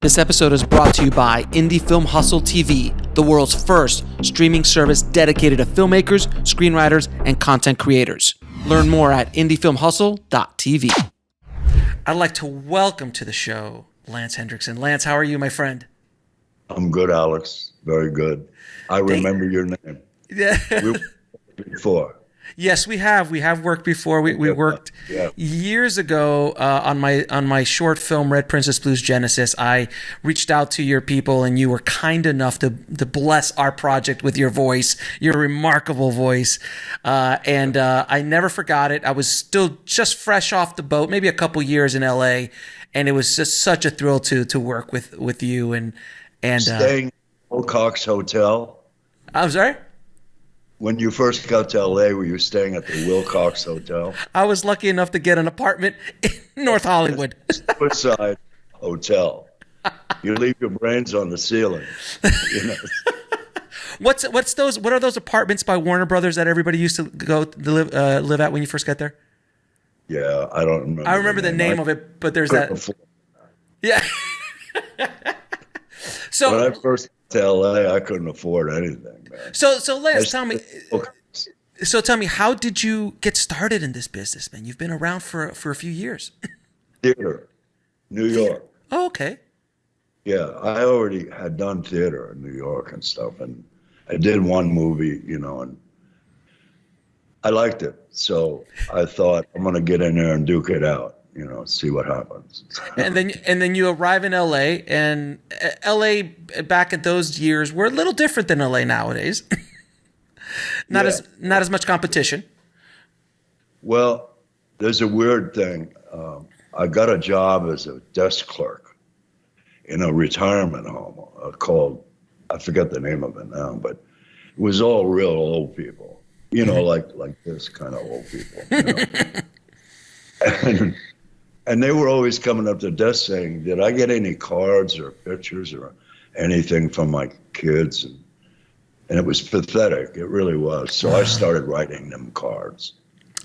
This episode is brought to you by Indie Film Hustle TV, the world's first streaming service dedicated to filmmakers, screenwriters, and content creators. Learn more at indiefilmhustle.tv. I'd like to welcome to the show Lance Henriksen. Lance, how are you, my friend? I'm good, Alex. Very good. I remember your name. Yeah. We worked before. Yes, we have. We have worked before. We worked years ago on my short film Red Princess Blues Genesis. I reached out to your people, and you were kind enough to bless our project with your voice, your remarkable voice. And I never forgot it. I was still just fresh off the boat, maybe a couple years in LA, and it was just such a thrill to work with you and staying at Wilcox Hotel. I'm sorry? When you first got to LA, were you staying at the Wilcox Hotel? I was lucky enough to get an apartment in North Hollywood. Woodside Hotel. You leave your brains on the ceiling. You know? What are those apartments by Warner Brothers that everybody used to go to live at when you first got there? Yeah, I don't remember. I remember the name of it, but there's that. Yeah. So when I first got to LA, I couldn't afford anything, man. So Lance, tell me, how did you get started in this business, man? You've been around for a few years. Theater, New York. Oh, okay. Yeah, I already had done theater in New York and stuff, and I did one movie, and I liked it. So I thought I'm gonna get in there and duke it out, see what happens. and then you arrive in LA, and LA back at those years were a little different than LA nowadays. Not as much competition. Well, there's a weird thing. I got a job as a desk clerk in a retirement home called, I forget the name of it now, but it was all real old people, like this kind of old people. And they were always coming up to the desk saying, did I get any cards or pictures or anything from my kids? And it was pathetic. It really was. So I started writing them cards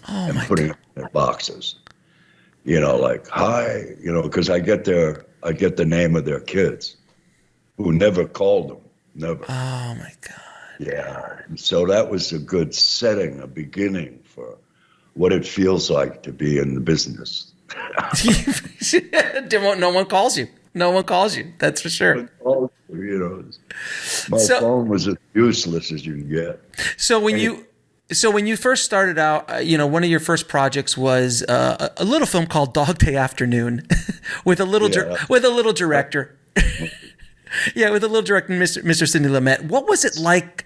and putting them in boxes. Like, hi, because I get the name of their kids who never called them. Never. Oh, my God. Yeah. So that was a good setting, a beginning for what it feels like to be in the business. No one calls you. No one calls you. That's for sure. My phone was as useless as you can get. So when you first started out, one of your first projects was a little film called Dog Day Afternoon, with a little director. Yeah, with a little director, Mr. Sidney Lumet. What was it like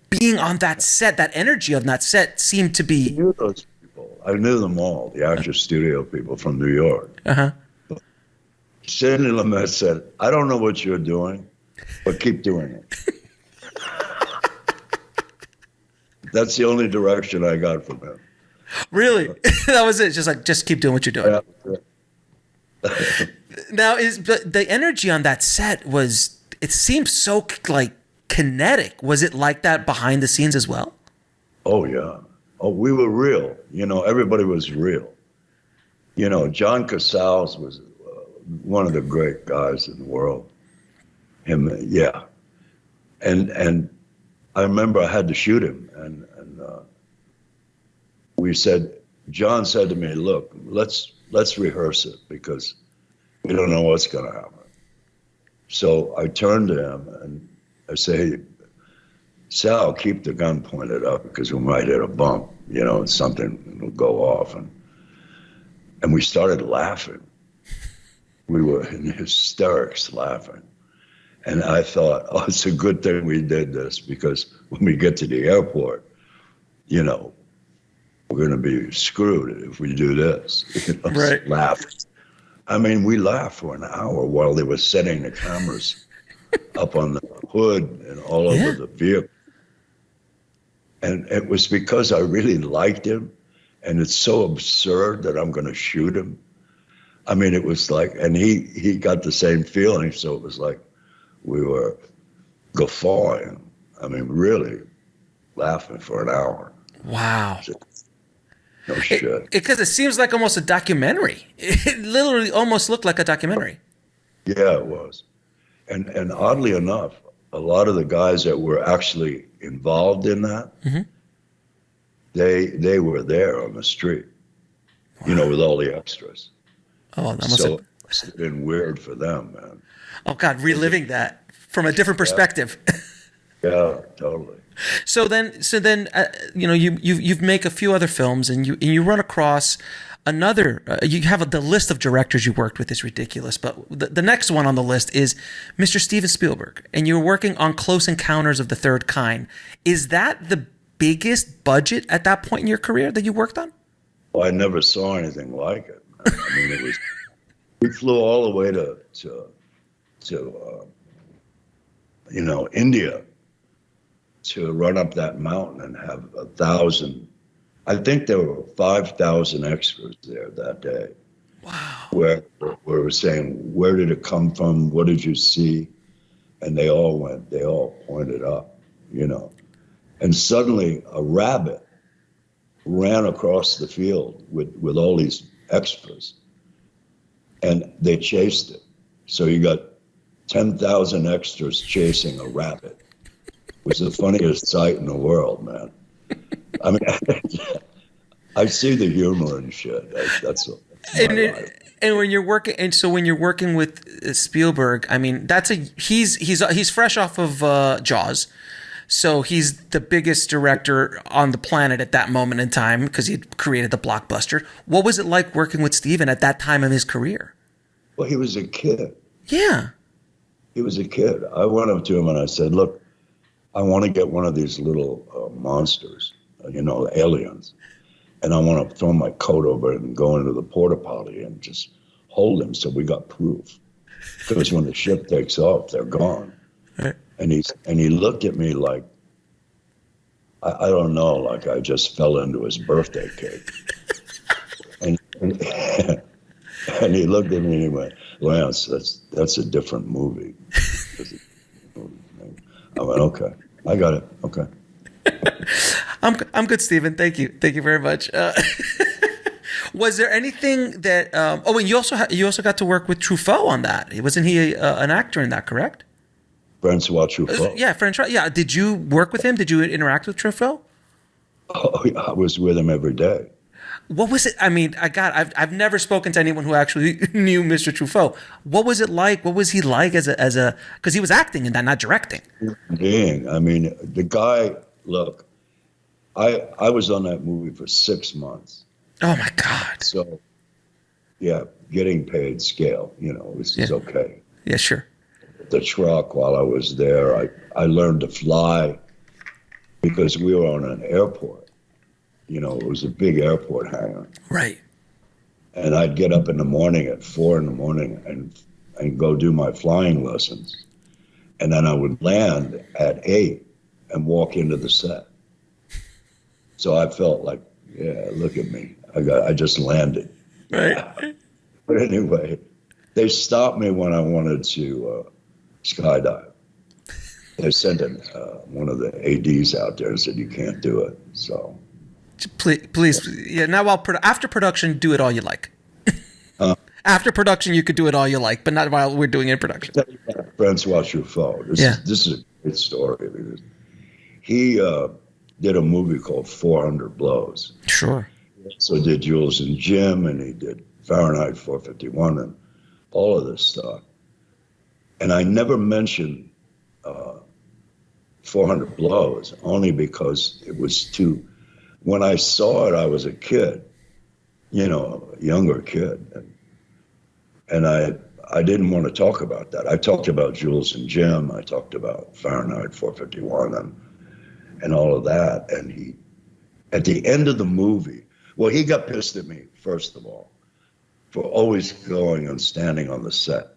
being on that set? That energy on that set seemed to be. I knew those people. I knew them all. The Actors Studio people from New York. Uh-huh. Sidney Lumet said, "I don't know what you're doing, but keep doing it." That's the only direction I got from him. Really? That was it? Just keep doing what you're doing. Yeah. Now, the energy on that set it seemed so like kinetic. Was it like that behind the scenes as well? Oh, yeah. Oh, we were real. Everybody was real. John Casals was one of the great guys in the world. Him, yeah. And I remember I had to shoot him, and John said to me, "Look, let's rehearse it because we don't know what's going to happen." So I turned to him and I say, "Hey, Sal, keep the gun pointed up because we might hit a bump, something will go off." And we started laughing. We were in hysterics laughing. And I thought, it's a good thing we did this because when we get to the airport, we're going to be screwed if we do this. Right. Laugh. I mean, we laughed for an hour while they were setting the cameras up on the hood and all over the vehicle. And it was because I really liked him, and it's so absurd that I'm going to shoot him. I mean, it was like, and he got the same feeling, so it was like we were guffawing. I mean, really laughing for an hour. Wow. No shit. Because it seems like almost a documentary. It literally almost looked like a documentary. Yeah, it was. And oddly enough, a lot of the guys that were actually involved in that, they were there on the street, you know, with all the extras. Oh, that must So it's been weird for them, man. Oh God, reliving that from a different perspective. Yeah, totally. So then, you know, you make a few other films, and you run across another. You have the list of directors you worked with is ridiculous, but the next one on the list is Mr. Steven Spielberg, and you're working on Close Encounters of the Third Kind. Is that the biggest budget at that point in your career that you worked on? Well, I never saw anything like it. I mean, it was. We flew all the way to you know, India, to run up that mountain and have 1,000. I think there were 5,000 extras there that day. Wow. Where we're saying, where did it come from? What did you see? And they all pointed up, you know. And suddenly a rabbit ran across the field with all these extras, and they chased it. So you got 10,000 extras chasing a rabbit. It was the funniest sight in the world, man. I mean, I see the humor and shit. That's my life. And when you're working, and so when you're working with Spielberg, I mean, he's fresh off of Jaws, so he's the biggest director on the planet at that moment in time because he had created the blockbuster. What was it like working with Steven at that time in his career? Well, he was a kid. Yeah. He was a kid. I went up to him and I said, look, I want to get one of these little monsters, you know, aliens. And I want to throw my coat over it and go into the porta potty and just hold him so we got proof. Because when the ship takes off, they're gone. Right. And he looked at me like, I don't know, like I just fell into his birthday cake. And he looked at me and he went, Lance, that's a different movie. I went, okay, I got it. Okay. I'm good, Steven. Thank you very much. Was there anything that? And you also got to work with Truffaut on that. Wasn't he an actor in that? Correct. Francois Truffaut. Yeah, Francois. Yeah. Did you work with him? Did you interact with Truffaut? Oh, yeah, I was with him every day. What was it? I mean, I've never spoken to anyone who actually knew Mr. Truffaut. What was it like? What was he like as a? Because he was acting in that, not directing. I mean, the guy. Look, I was on that movie for 6 months. Oh my God. So, yeah, getting paid scale, you know, it's okay. Yeah, sure. The truck while I was there, I learned to fly because we were on an airport. You know, it was a big airport hangar. Right. And I'd get up in the morning at 4 a.m. and go do my flying lessons. And then I would land at 8 and walk into the set. So I felt like, yeah, look at me. I just landed. Right. But anyway, they stopped me when I wanted to skydive. They sent one of the ADs out there and said, you can't do it. So. Please, yeah. Now, after production, do it all you like. After production, you could do it all you like, but not while we're doing it in production. Francois Truffaut. This is a great story because he did a movie called 400 Blows. Sure. So did Jules and Jim, and he did Fahrenheit 451 and all of this stuff. And I never mentioned 400 Blows only because it was too. When I saw it, I was a kid, you know, a younger kid. And I didn't want to talk about that. I talked about Jules and Jim. I talked about Fahrenheit 451 and all of that. And he, at the end of the movie, well, he got pissed at me, first of all, for always going and standing on the set.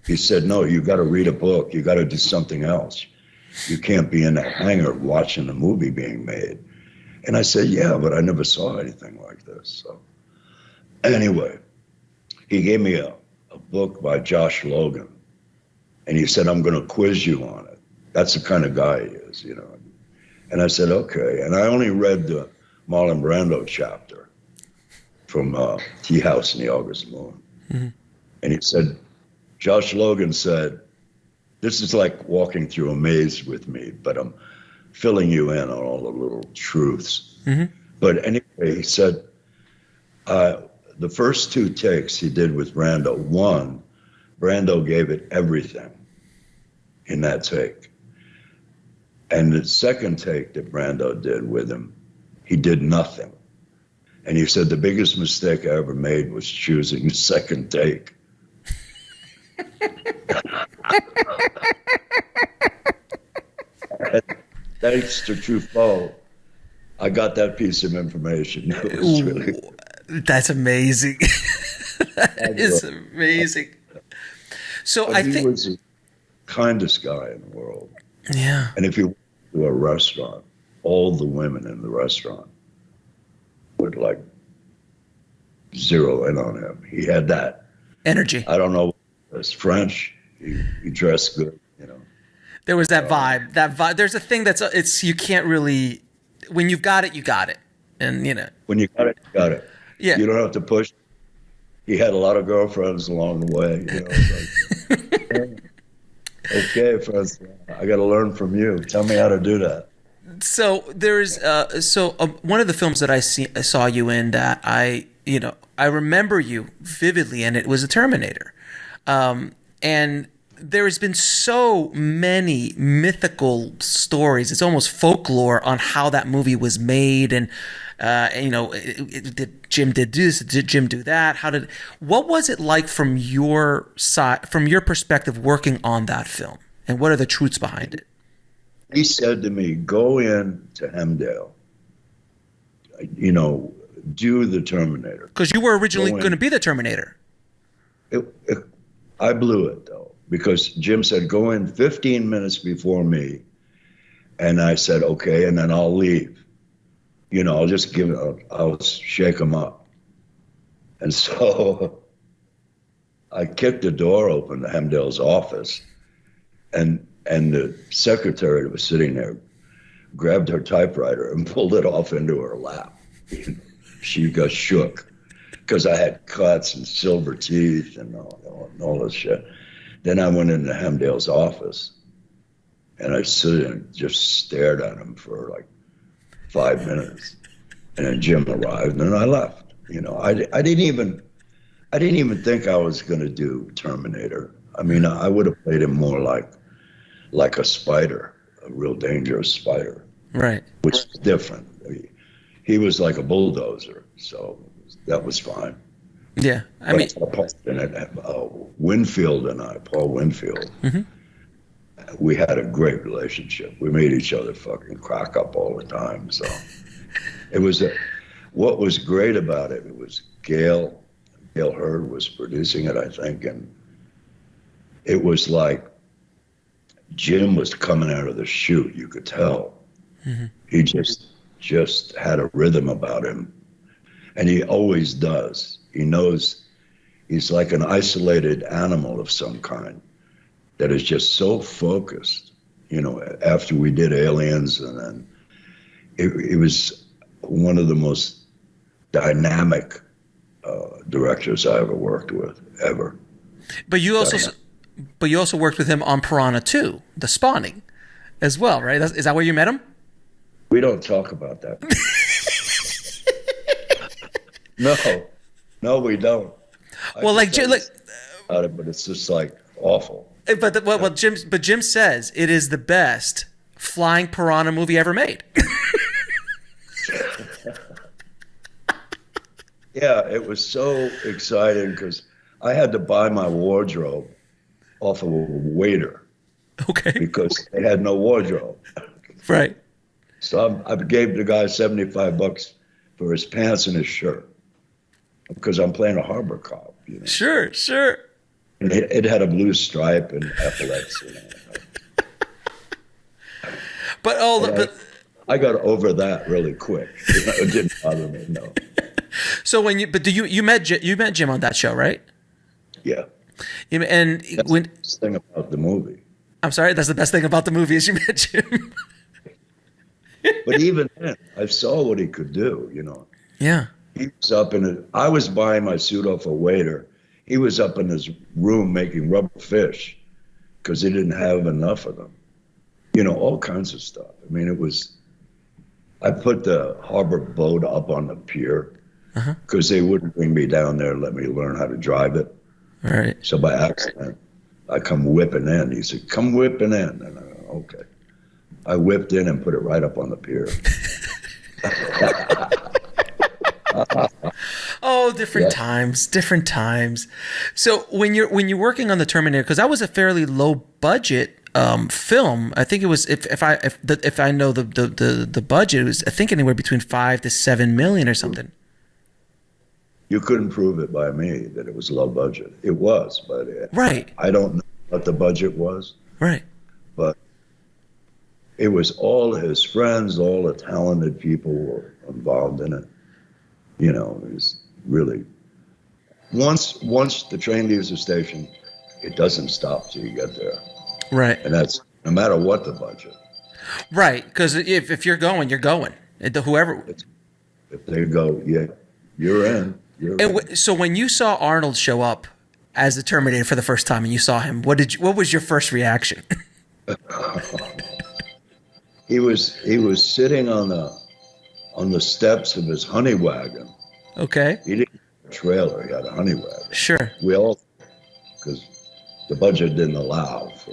He said, no, you got to read a book. You got to do something else. You can't be in a hangar watching a movie being made. And I said, yeah, but I never saw anything like this. So anyway, he gave me a book by Josh Logan. And he said, I'm going to quiz you on it. That's the kind of guy he is, you know. And I said, okay. And I only read the Marlon Brando chapter from Tea House in the August Moon. Mm-hmm. And he said, Josh Logan said, This is like walking through a maze with me, but I'm filling you in on all the little truths. Mm-hmm. But anyway, he said the first 2 takes he did with Brando, one, Brando gave it everything in that take. And the second take that Brando did with him, he did nothing. And he said the biggest mistake I ever made was choosing the second take. Thanks to Truffaut, I got that piece of information. It was really... That's amazing. That is amazing. So but I he think was the kindest guy in the world. Yeah. And if you went to a restaurant, all the women in the restaurant would like zero in on him. He had that energy. I don't know. It's French. He dressed good, you know. There was that vibe. That vibe. There's a thing it's you can't really. When you've got it, you got it, and you know. When you got it, you got it. Yeah. You don't have to push. He had a lot of girlfriends along the way. You know, it's like, okay, friends, I got to learn from you. Tell me how to do that. So there's one of the films that I saw you in that I remember you vividly, and it was a Terminator, and there has been so many mythical stories. It's almost folklore on how that movie was made, and did Jim did this? Did Jim do that? What was it like from your side, from your perspective, working on that film, and what are the truths behind it? He said to me, "Go in to Hemdale, do the Terminator." Because you were originally going to be the Terminator. I blew it though, because Jim said, "Go in 15 minutes before me," and I said, "Okay," and then I'll leave. I'll just I'll shake him up. And so I kicked the door open to Hemdale's office, and the secretary that was sitting there grabbed her typewriter and pulled it off into her lap. She got shook because I had cuts and silver teeth and all this shit. Then I went into Hemdale's office, and I stood and just stared at him for like 5 minutes, and then Jim arrived, and I left. I didn't even think I was going to do Terminator. I mean, I would have played him more like a spider, a real dangerous spider, right? Which is different. He was like a bulldozer, so that was fine. Yeah, I mean, Winfield and I, Paul Winfield. Mm-hmm. We had a great relationship. We made each other fucking crack up all the time. So it was what was great about it. It was Gail Hurd was producing it, I think, and it was like Jim was coming out of the chute. You could tell. Mm-hmm. He just had a rhythm about him, and he always does. He knows he's like an isolated animal of some kind that is just so focused, after we did Aliens, and then it was one of the most dynamic directors I ever worked with, ever. But you also worked with him on Piranha 2, The Spawning, as well, right? Is that where you met him? We don't talk about that. No, we don't. Well, about it, but it's just like awful. But Jim says it is the best flying piranha movie ever made. Yeah, it was so exciting because I had to buy my wardrobe off of a waiter. Okay. Because they had no wardrobe. Right. So I gave the guy $75 for his pants and his shirt because I'm playing a harbor cop. Sure. And it had a blue stripe and epaulets. But I got over that really quick. It didn't bother me. No. So you met Jim on that show, right? Yeah. And that's the best thing about the movie. I'm sorry, that's the best thing about the movie is you met Jim. But even then, I saw what he could do. Yeah. He was up I was buying my suit off a waiter. He was up in his room making rubber fish, because he didn't have enough of them. You know, all kinds of stuff. I mean, I put the harbor boat up on the pier because they wouldn't bring me down there and let me learn how to drive it. All right. So by accident, I come whipping in. He said, come whipping in. And I go, okay. I whipped in and put it right up on the pier. Oh, different times. So when you're working on the Terminator, because that was a fairly low budget film. I think it was if I know the budget, it was I think anywhere between $5 to $7 million or something. You couldn't prove it by me that it was low budget. It was, but right. I don't know what the budget was. Right. But it was all his friends, all the talented people were involved in it. You know, it was really once the train leaves the station, it doesn't stop till you get there. Right. And that's no matter what the budget. Right, because if you're going, you're going. Whoever. If they go, yeah, you're in. So when you saw Arnold show up as the Terminator for the first time and you saw him, what was your first reaction? He was sitting on the steps of his honey wagon. Okay. He didn't have a trailer, he had a honey wagon. Sure. We all, because the budget didn't allow for,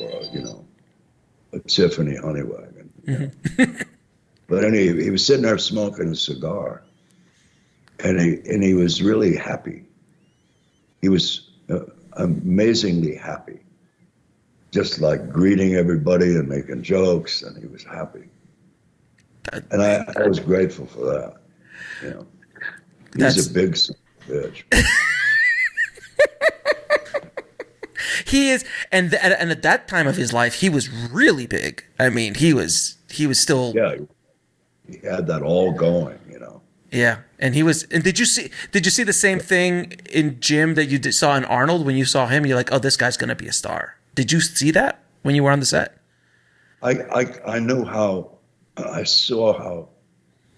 a Tiffany honey wagon. Mm-hmm. But anyway, he was sitting there smoking a cigar, and he was really happy. He was amazingly happy, just like greeting everybody and making jokes, and he was happy. And I was grateful for that. You know, he's a big son of a bitch. He is, and at that time of his life, he was really big. I mean, he was still. Yeah, he had that all going, you know. Yeah, and he was. And did you see the same thing in Jim that you saw in Arnold when you saw him? You're like, oh, this guy's gonna be a star. Did you see that when you were on the set? I knew how. I saw how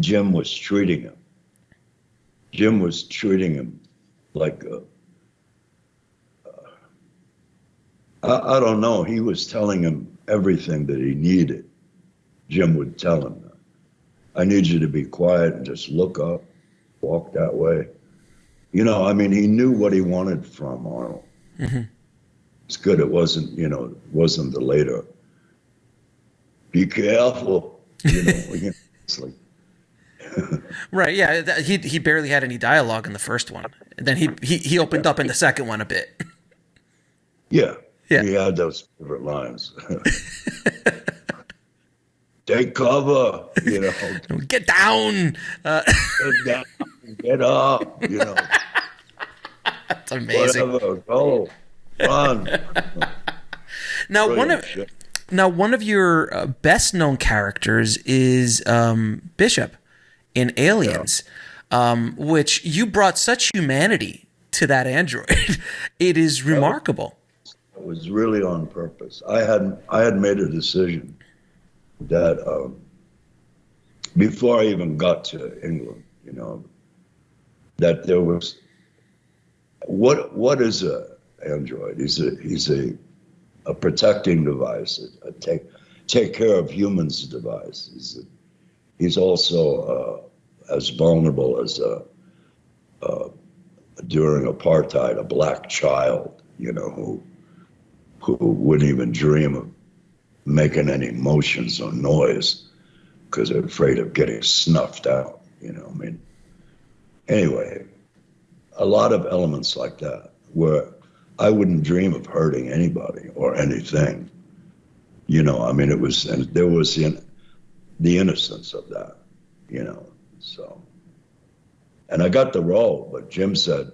Jim was treating him. Jim was treating him like. I don't know. He was telling him everything that he needed. Jim would tell him that. I need you to be quiet and just look up, walk that way. You know, I mean, he knew what he wanted from Arnold. Mm-hmm. It's good. It wasn't the later. Be careful. You know, it's like. Right. Yeah. He barely had any dialogue in the first one. And then he opened up in the second one a bit. Yeah. Yeah. He had those favorite lines. Take cover, you know. Get down. Get down. Get up, you know. That's amazing. Whatever. Go. Run. Now, one of your best known characters is Bishop in Aliens, which you brought such humanity to that android. It is remarkable. It was really on purpose. I had made a decision that before I even got to England, you know, that there was what is a android? He's a protecting device, a take care of humans device. He's also as vulnerable as during apartheid, a black child, you know, who wouldn't even dream of making any motions or noise because they're afraid of getting snuffed out, you know. I mean, anyway, a lot of elements like that where I wouldn't dream of hurting anybody or anything, you know. I mean, there was the innocence of that, you know. So, and I got the role, but Jim said,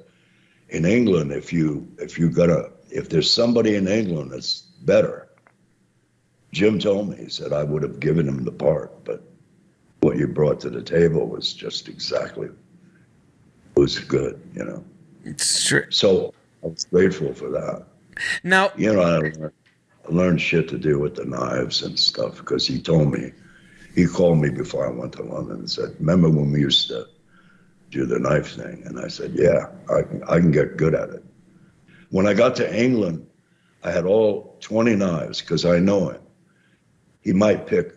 in England, if there's somebody in England that's better, Jim told me, he said, I would have given him the part, but what you brought to the table was just exactly, was good, you know. It's true. So I was grateful for that. Now, you know, I learned shit to do with the knives and stuff because he called me before I went to London and said, remember when we used to do the knife thing? And I said, yeah, I can get good at it. When I got to England, I had all 20 knives because I know him. He might pick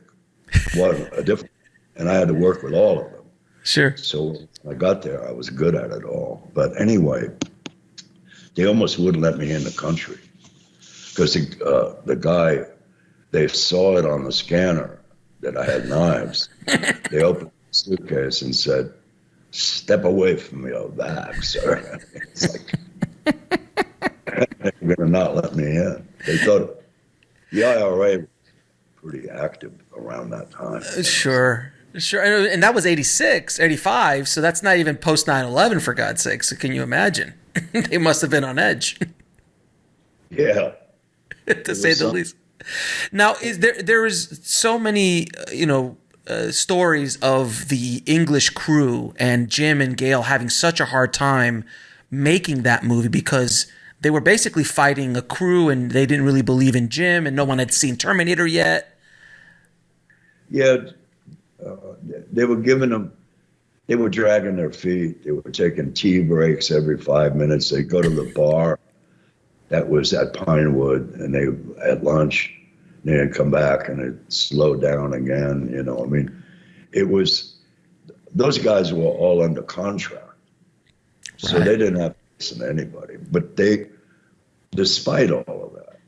a different, and I had to work with all of them. Sure. So when I got there, I was good at it all. But anyway, they almost wouldn't let me in the country because the guy, they saw it on the scanner that I had knives. They opened the suitcase and said, "Step away from your bag, sir." It's like, they're going to not let me in. They thought the IRA was pretty active around that time. Sure. And that was 86, 85, so that's not even post 9/11, for God's sake. So can you imagine? They must have been on edge. Yeah. To say the least. Now, there is so many, stories of the English crew and Jim and Gail having such a hard time making that movie because they were basically fighting a crew and they didn't really believe in Jim and no one had seen Terminator yet. Yeah. They were they were dragging their feet. They were taking tea breaks every 5 minutes. They'd go to the bar that was at Pinewood and they at lunch. And they'd come back and it'd slow down again. I mean, those guys were all under contract. So They didn't have to listen to anybody. But despite all of that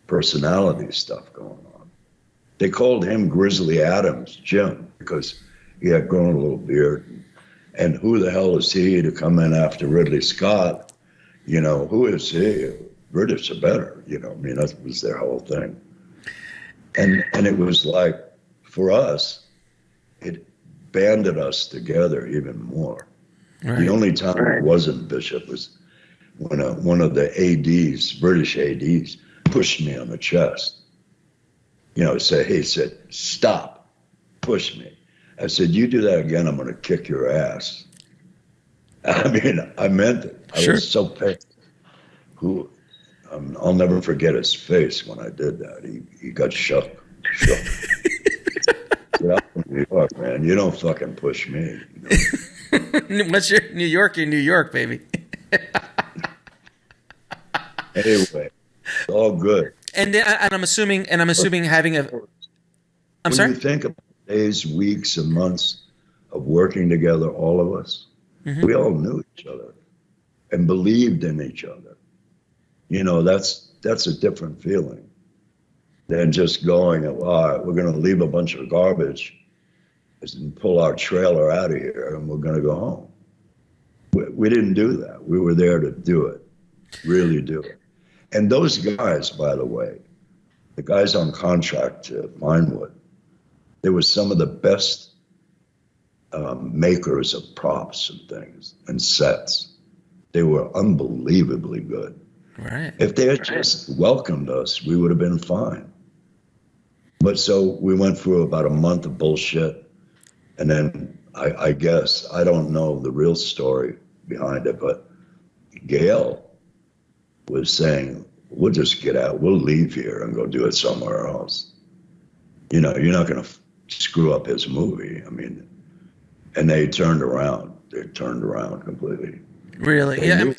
personality stuff going on, they called him Grizzly Adams, Jim, because he had grown a little beard. And who the hell is he to come in after Ridley Scott? Who is he? British are better, I mean, that was their whole thing. And it was like, for us, it banded us together even more. Right. The only time it wasn't Bishop was when one of the ADs, British ADs, pushed me on the chest. He said, "Stop, push me." I said, "You do that again, I'm going to kick your ass." I mean, I meant it. I was so pissed. I'll never forget his face when I did that. He got shook. Get out from New York, man. You don't fucking push me. What's your New York? You're New York, baby. Anyway, it's all good. And I'm assuming having a. I'm sorry. When you think of days, weeks, and months of working together, all of us, we all knew each other and believed in each other. That's a different feeling than just going, all right, we're going to leave a bunch of garbage and pull our trailer out of here and we're going to go home. We didn't do that. We were there to do it, really do it. And those guys, by the way, the guys on contract to Pinewood, they were some of the best makers of props and things and sets. They were unbelievably good. Right. If they had just welcomed us, we would have been fine. But so we went through about a month of bullshit. And then I guess, I don't know the real story behind it, but Gail was saying, we'll just get out. We'll leave here and go do it somewhere else. You're not going to screw up his movie. I mean, and they turned around. They turned around completely. Really? Yeah.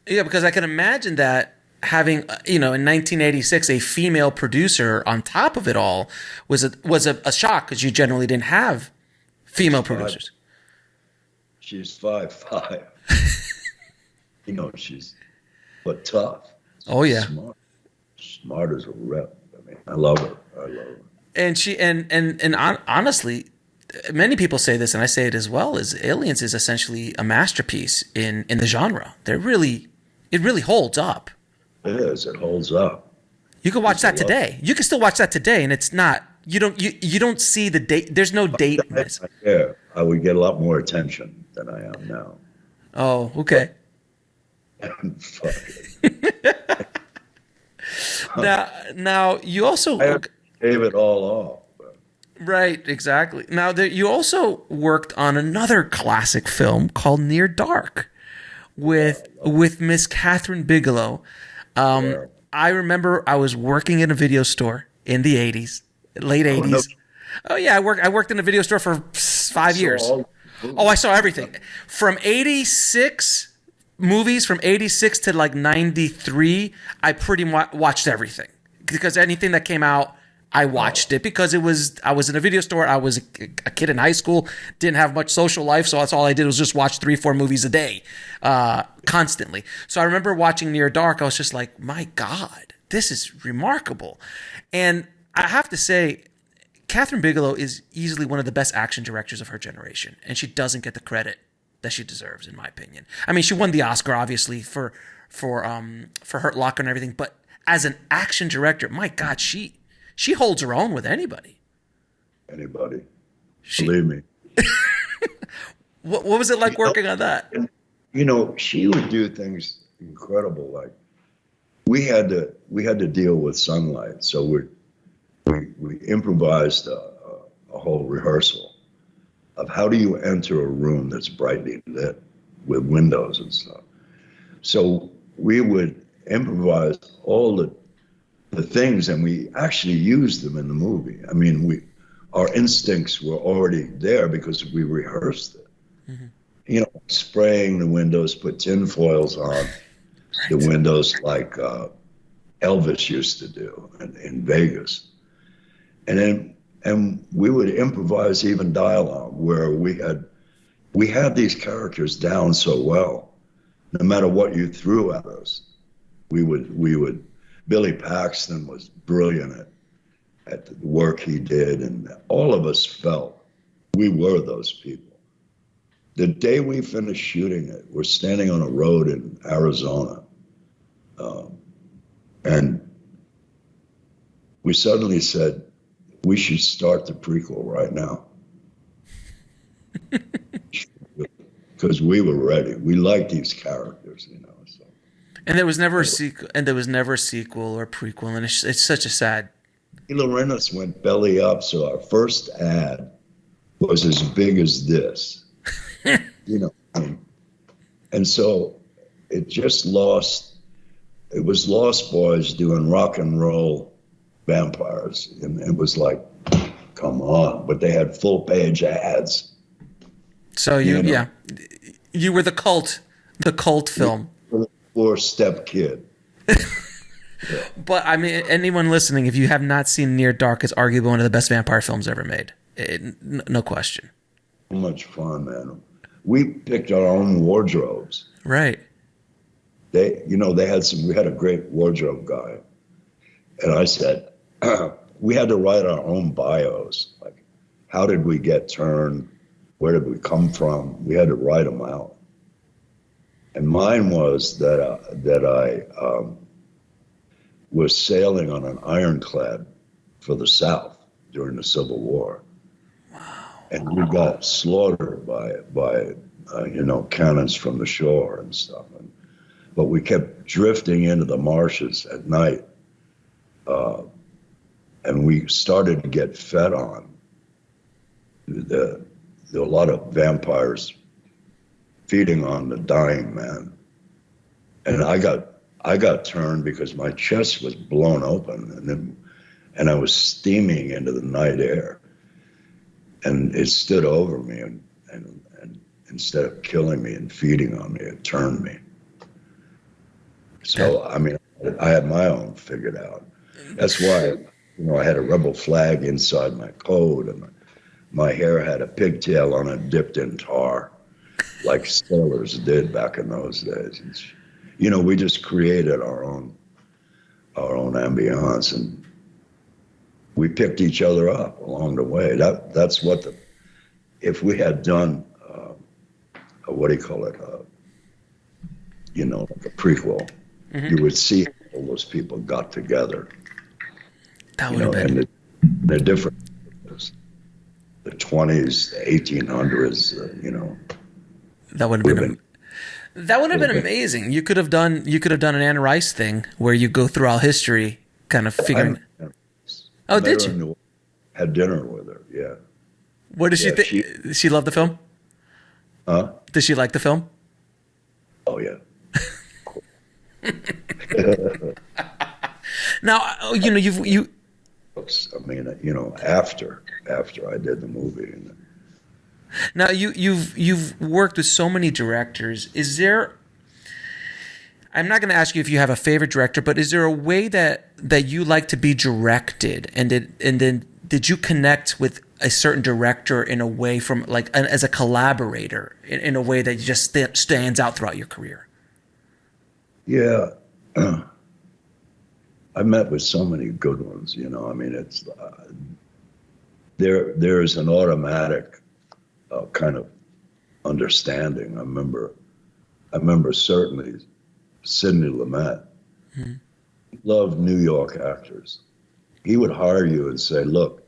Yeah, because I can imagine that having, in 1986, a female producer on top of it all was a shock because you generally didn't have female producers. She's 5'5". She's but tough. Oh yeah, smart as a rep. I mean, I love her. And she and honestly, many people say this, and I say it as well, is Aliens is essentially a masterpiece in the genre. It really holds up. It is. It holds up. You can watch that today. You can still watch that today, and it's not. You don't see the date. There's no date. Yeah, I would get a lot more attention than I am now. Oh, okay. Fuck it. Now you also gave it all off. Right, exactly. Now you also worked on another classic film called Near Dark with Miss Kathryn Bigelow. I remember I was working in a video store in the 80s, late 80s. No. Oh yeah, I worked in a video store for 5 years. I saw everything from 86 movies from 86 to like 93, I pretty much watched everything, because anything that came out, I watched it, because I was in a video store. I was a kid in high school, didn't have much social life, so that's all I did was just watch 3-4 movies a day, constantly. So I remember watching Near Dark. I was just like, my God, this is remarkable. And I have to say, Kathryn Bigelow is easily one of the best action directors of her generation, and she doesn't get the credit that she deserves, in my opinion. I mean, she won the Oscar, obviously, for Hurt Locker and everything, but as an action director, my God, she holds her own with anybody. Anybody. Believe me. What was it like working on that? You know, she would do things incredible. Like we had to deal with sunlight, so we improvised a whole rehearsal of how do you enter a room that's brightly lit with windows and stuff. So we would improvise all the things, and we actually used them in the movie. I mean, our instincts were already there because we rehearsed it. Mm-hmm. You know, spraying the windows, put tin foils on the windows like Elvis used to do in Vegas. And we would improvise even dialogue where we had these characters down so well, no matter what you threw at us, we would. Billy Paxton was brilliant at the work he did, and all of us felt we were those people. The day we finished shooting it, we're standing on a road in Arizona, and we suddenly said, we should start the prequel right now. Because we were ready. We liked these characters, you know. So. And there was never a sequel, or prequel, and it's such a sad. Lorenz went belly up, so our first ad was as big as this, you know, and so it just lost. It was Lost Boys doing rock and roll vampires, and it was like, come on! But they had full page ads. So you were the cult film. Four-step kid. Yeah. But I mean, anyone listening, if you have not seen Near Dark, it's arguably one of the best vampire films ever made. No question. So much fun, man. We picked our own wardrobes. Right. We had a great wardrobe guy. And I said, we had to write our own bios. Like, how did we get turned? Where did we come from? We had to write them out. And mine was that I was sailing on an ironclad for the South during the Civil War. Wow. And we got slaughtered by cannons from the shore and stuff. But we kept drifting into the marshes at night. And we started to get fed on. There were a lot of vampires feeding on the dying man. And I got turned because my chest was blown open, and I was steaming into the night air. And it stood over me, and instead of killing me and feeding on me, it turned me. So, I mean, I had my own figured out. That's why, I had a rebel flag inside my coat, and my hair had a pigtail on it dipped in tar, like sailors did back in those days. We just created our own ambiance, and we picked each other up along the way. That's what if we had done like a prequel, mm-hmm. You would see all those people got together. That would have been. And they're different. The 20s, the 1800s, That would have been. That would have been amazing. You could have done an Anne Rice thing where you go through all history, kind of figuring. Oh, did you? Had dinner with her. Yeah. What did she think? She loved the film. Huh? Did she like the film? Oh yeah. Now you. I mean, after I did the movie. Now you've worked with so many directors. Is there I'm not going to ask you if you have a favorite director, but is there a way that you like to be directed? And then did you connect with a certain director in a way from as a collaborator in a way that just stands out throughout your career? Yeah. I met with so many good ones, you know. I mean, it's there's an automatic kind of understanding. I remember certainly Sidney Lumet. Mm-hmm. Loved New York actors. He would hire you and say, "Look,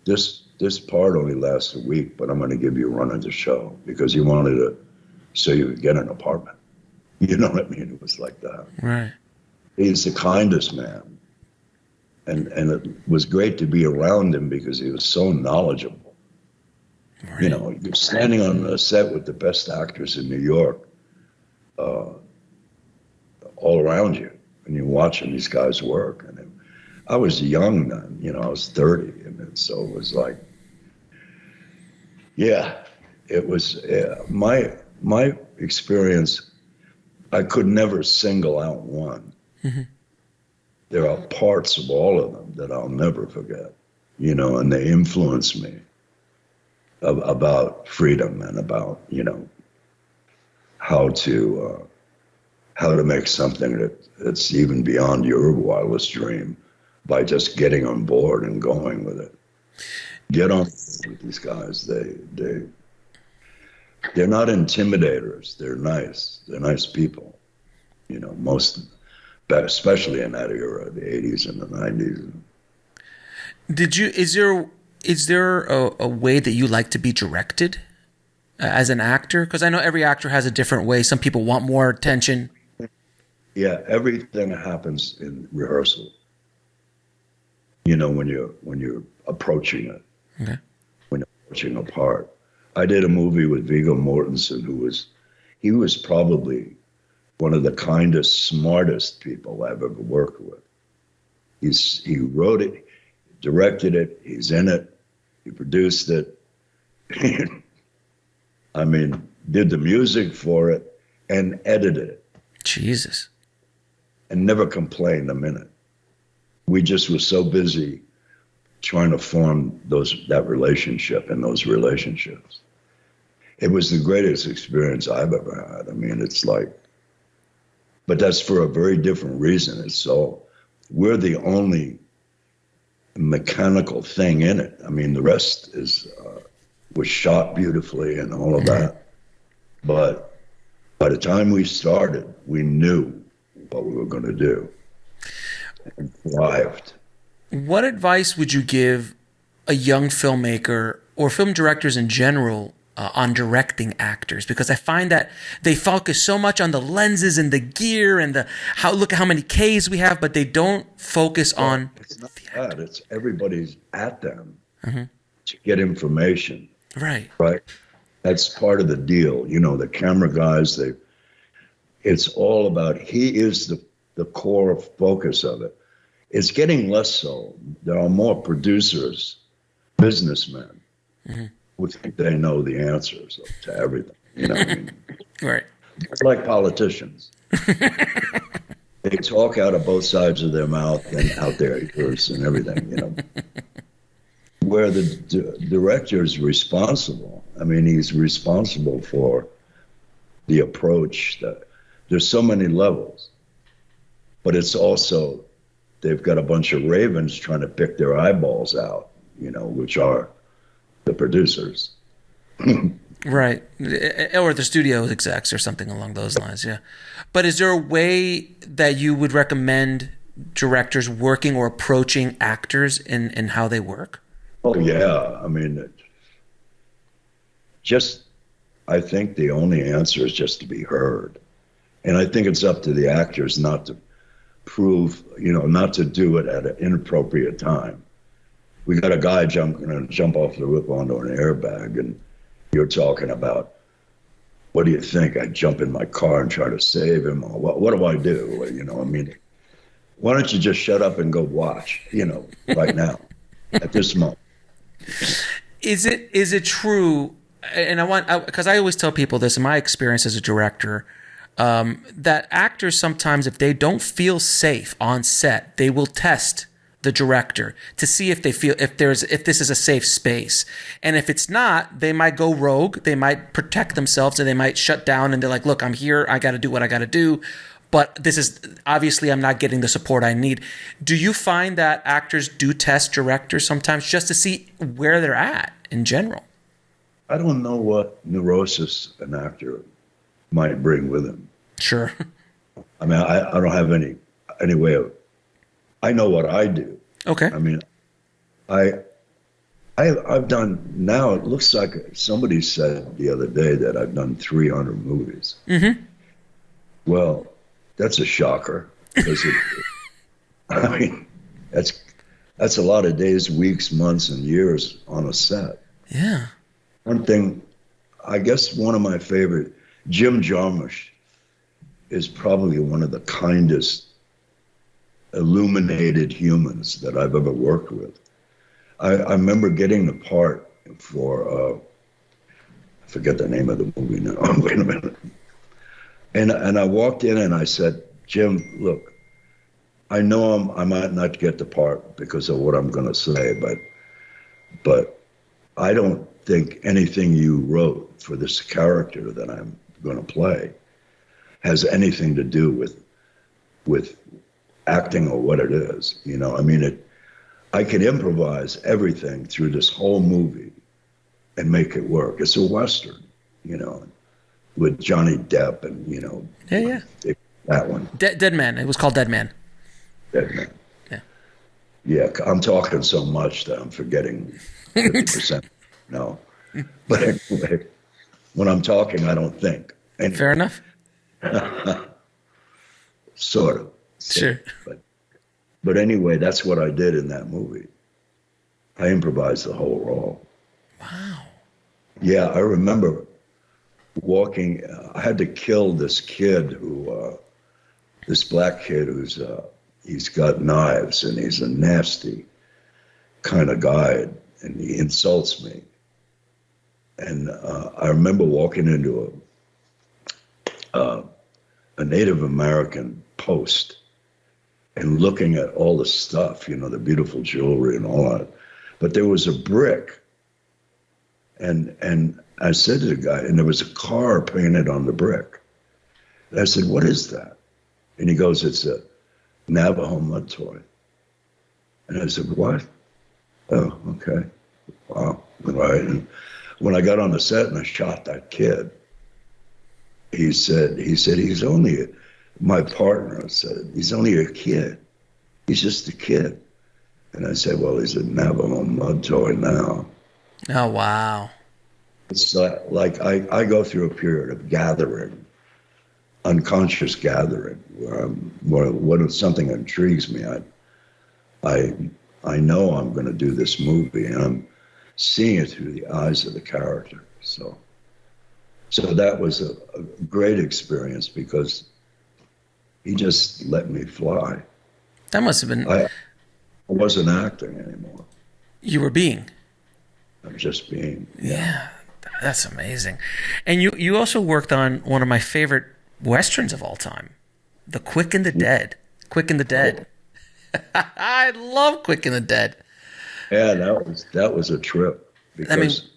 this part only lasts a week, but I'm going to give you a run of the show," because he wanted to, so you could get an apartment. You know what I mean? It was like that. Right. He's the kindest man, and it was great to be around him because he was so knowledgeable. Right. You know, you're standing on a set with the best actors in New York, all around you, and you're watching these guys work. And I was young then, you know, I was 30, and so it was like, yeah, it was my experience. I could never single out one. Mm-hmm. There are parts of all of them that I'll never forget, you know, and they influence me about freedom and about, you know, how to make something that's even beyond your wildest dream by just getting on board and going with it. Get on with these guys. They're not intimidators. They're nice. They're nice people. You know, especially in that era, the 80s and the 90s. Is there a way that you like to be directed as an actor? Because I know every actor has a different way. Some people want more attention. Yeah, everything happens in rehearsal. You know, when you're approaching it, okay. When you're approaching a part. I did a movie with Viggo Mortensen, he was probably one of the kindest, smartest people I've ever worked with. He wrote it, directed it, he's in it, he produced it. I mean, did the music for it and edited it. Jesus. And never complained a minute. We just were so busy trying to form that relationship and those relationships. It was the greatest experience I've ever had. I mean, it's like, but that's for a very different reason. We're the only mechanical thing in it. I mean, the rest was shot beautifully and all of that. But by the time we started, we knew what we were going to do and thrived. What advice would you give a young filmmaker or film directors in general on directing actors? Because I find that they focus so much on the lenses and the gear and look at how many Ks we have, but they don't focus on. It's not that. It's everybody's at them to get information. Right. Right. That's part of the deal. You know, the camera guys, it's all about, he is the core focus of it. It's getting less so. There are more producers, businessmen, who think they know the answers to everything. You know what I mean? Right. It's like politicians. They talk out of both sides of their mouth and out their ears and everything, you know. Where the director is responsible. I mean, he's responsible for the approach. There's so many levels. But it's also, they've got a bunch of ravens trying to pick their eyeballs out, you know, which are the producers. Right. Or the studio execs or something along those lines, yeah. But is there a way that you would recommend directors working or approaching actors in how they work? Oh, yeah. I mean, I think the only answer is just to be heard. And I think it's up to the actors not to not to do it at an inappropriate time. We got a guy going to jump off the roof onto an airbag, and you're talking about, what do you think? I jump in my car and try to save him? Or what do I do? You know, I mean, why don't you just shut up and go watch, you know, right now, at this moment. Is it true? And because I always tell people this in my experience as a director, that actors sometimes, if they don't feel safe on set, they will test the director to see if this is a safe space. And if it's not, they might go rogue, they might protect themselves, and they might shut down, and they're like, look, I'm here, I got to do what I got to do. But this is obviously, I'm not getting the support I need. Do you find that actors do test directors sometimes just to see where they're at in general? I don't know what neurosis an actor might bring with him. Sure. I mean, I don't have any way of. I know what I do. Okay. I mean, I've done now. It looks like somebody said the other day that I've done 300 movies. Mm-hmm. Well, that's a shocker because I mean, that's a lot of days, weeks, months, and years on a set. Yeah. One thing, I guess one of my favorite, Jim Jarmusch, is probably one of the kindest, illuminated humans that I've ever worked with. I remember getting the part for, I forget the name of the movie now. Wait a minute. And I walked in and I said, Jim, look, I know I might not get the part because of what I'm going to say, but I don't think anything you wrote for this character that I'm going to play has anything to do with acting or what it is. You know, I mean, I could improvise everything through this whole movie and make it work. It's a Western, you know, with Johnny Depp and, you know. Yeah. That one. Dead Man. It was called Dead Man. Dead Man. Yeah. Yeah, I'm talking so much that I'm forgetting 50%. No. But anyway, when I'm talking, I don't think. Anyway. Fair enough. Sort of. Sure. But anyway, that's what I did in that movie. I improvised the whole role. Wow. Yeah, I remember walking. I had to kill this kid this black kid who's he's got knives and he's a nasty kind of guy and he insults me. And I remember walking into a Native American post and looking at all the stuff, you know, the beautiful jewelry and all that. But there was a brick. And I said to the guy, and there was a car painted on the brick. And I said, what is that? And he goes, it's a Navajo mud toy. And I said, what? Oh, okay. Wow. Right. And when I got on the set and I shot that kid, he said, he's only, my partner said, he's only a kid. He's just a kid. And I said, well, he's a Navajo mud toy now. Oh, wow. It's like I go through a period of gathering, unconscious gathering, where when something intrigues me, I know I'm going to do this movie, and I'm seeing it through the eyes of the character. So that was a great experience because he just let me fly. That must have been. I wasn't acting anymore. You were being. I was just being. Yeah, that's amazing. And you also worked on one of my favorite Westerns of all time, The Quick and the Dead. Quick and the Dead. Oh. I love Quick and the Dead. Yeah, that was a trip because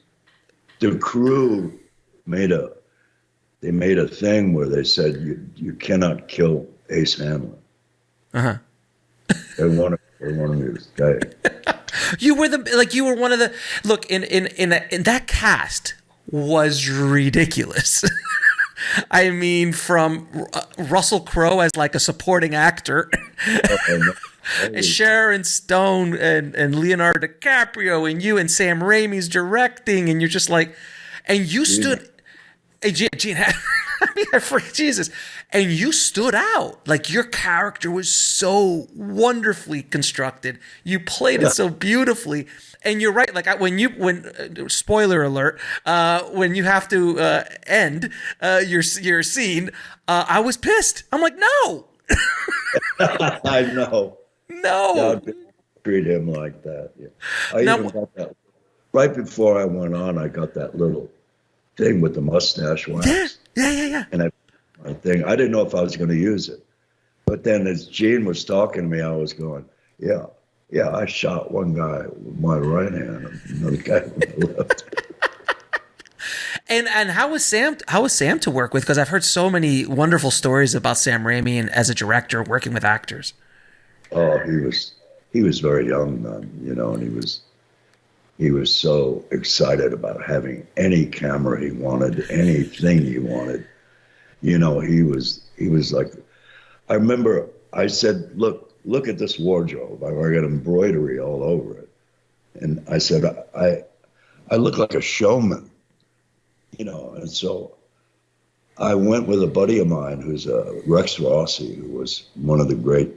the crew made a thing where they said you cannot kill Ace Hamlin. Uh-huh. They wanted me to stay. You were one of the look in that cast was ridiculous. I mean, from Russell Crowe as like a supporting actor, and Sharon Stone and Leonardo DiCaprio, and you and Sam Raimi's directing, and you're just like, and you stood, Gene, I forget Jesus, and you stood out. Like your character was so wonderfully constructed. You played it so beautifully. And you're right. Like when spoiler alert, when you have to end your scene, I was pissed. I'm like, no. I know. No. Don't treat him like that. Yeah. I even got that right before I went on. I got that little thing with the mustache wax. Yeah. And my thing. I didn't know if I was going to use it. But then as Gene was talking to me, I was going, yeah, I shot one guy with my right hand and another guy with my left. And how was Sam to work with? Because I've heard so many wonderful stories about Sam Raimi and as a director working with actors. Oh, he was very young then, you know, and he was so excited about having any camera he wanted, anything he wanted. You know, he was like, I remember I said, look at this wardrobe. I got embroidery all over it. And I said, I look like a showman, you know. And so I went with a buddy of mine who's Rex Rossi, who was one of the great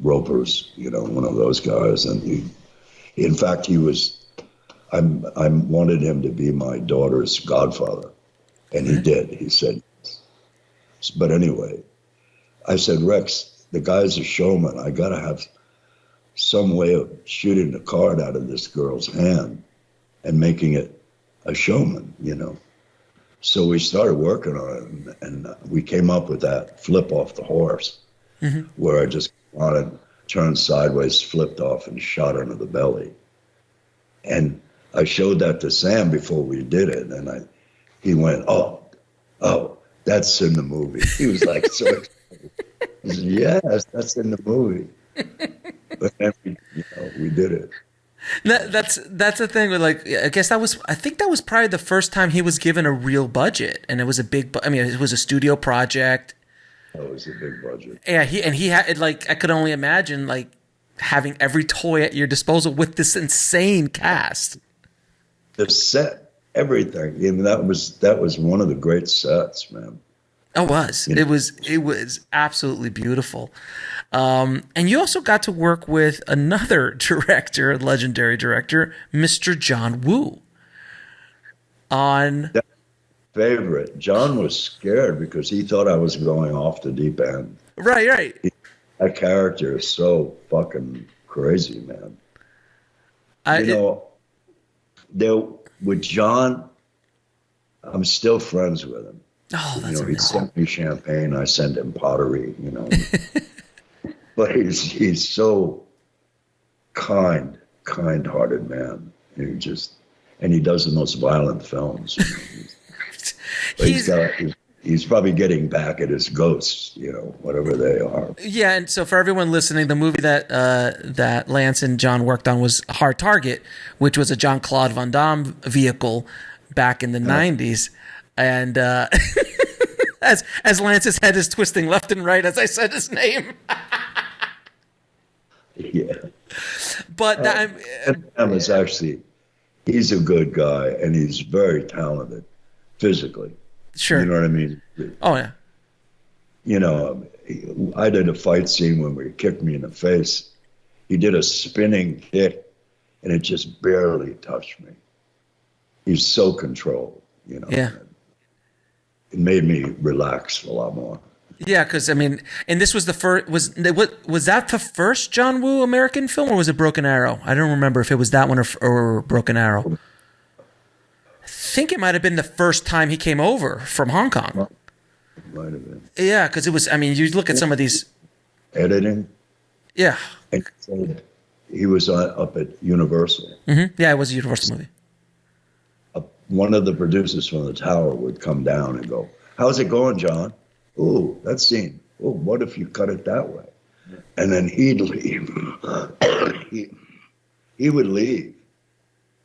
ropers, you know, one of those guys. And in fact, I wanted him to be my daughter's godfather. And he did. He said, yes. But anyway, I said, Rex, the guy's a showman. I got to have some way of shooting the card out of this girl's hand and making it a showman, you know. So we started working on it, and we came up with that flip off the horse, where I just wanted turned sideways, flipped off, and shot under the belly. And I showed that to Sam before we did it, and he went, oh, that's in the movie. He was like, so excited. He said, yes, that's in the movie. But then we did it. That's the thing with, like, I guess I think that was probably the first time he was given a real budget, and it was a big. I mean, it was a studio project. That was a big budget. Yeah, he had, like, I could only imagine, like, having every toy at your disposal with this insane cast. The set, everything. I mean, that was one of the great sets, man. It was. You know? It was absolutely beautiful. And you also got to work with another director, legendary director, Mr. John Woo. On favorite. John was scared because he thought I was going off the deep end. Right. That character is so fucking crazy, man. With John, I'm still friends with him. Oh, that's he sent me champagne. I sent him pottery, you know. But he's so kind-hearted man. And he does the most violent films. You know. He's probably getting back at his ghosts, you know, whatever they are. Yeah, and so for everyone listening, the movie that Lance and John worked on was Hard Target, which was a Jean-Claude Van Damme vehicle back in the 90s. And as Lance's head is twisting left and right as I said his name. Yeah. But Damme is actually, he's a good guy, and he's very talented physically. Sure. You know what I mean? Oh, yeah. You know, I did a fight scene when he kicked me in the face. He did a spinning kick, and it just barely touched me. He's so controlled, you know. Yeah. It made me relax a lot more. Yeah, because, I mean, and this was the first, was that the first John Woo American film, or was it Broken Arrow? I don't remember if it was that one or Broken Arrow. I think it might have been the first time he came over from Hong Kong. Might have been. Yeah, because it was, I mean, you look at some of these. Editing. Yeah. And he was up at Universal. Mm-hmm. Yeah, it was a Universal movie. One of the producers from the tower would come down and go, how's it going, John? Oh, that scene. Oh, what if you cut it that way? And then he'd leave. he would leave.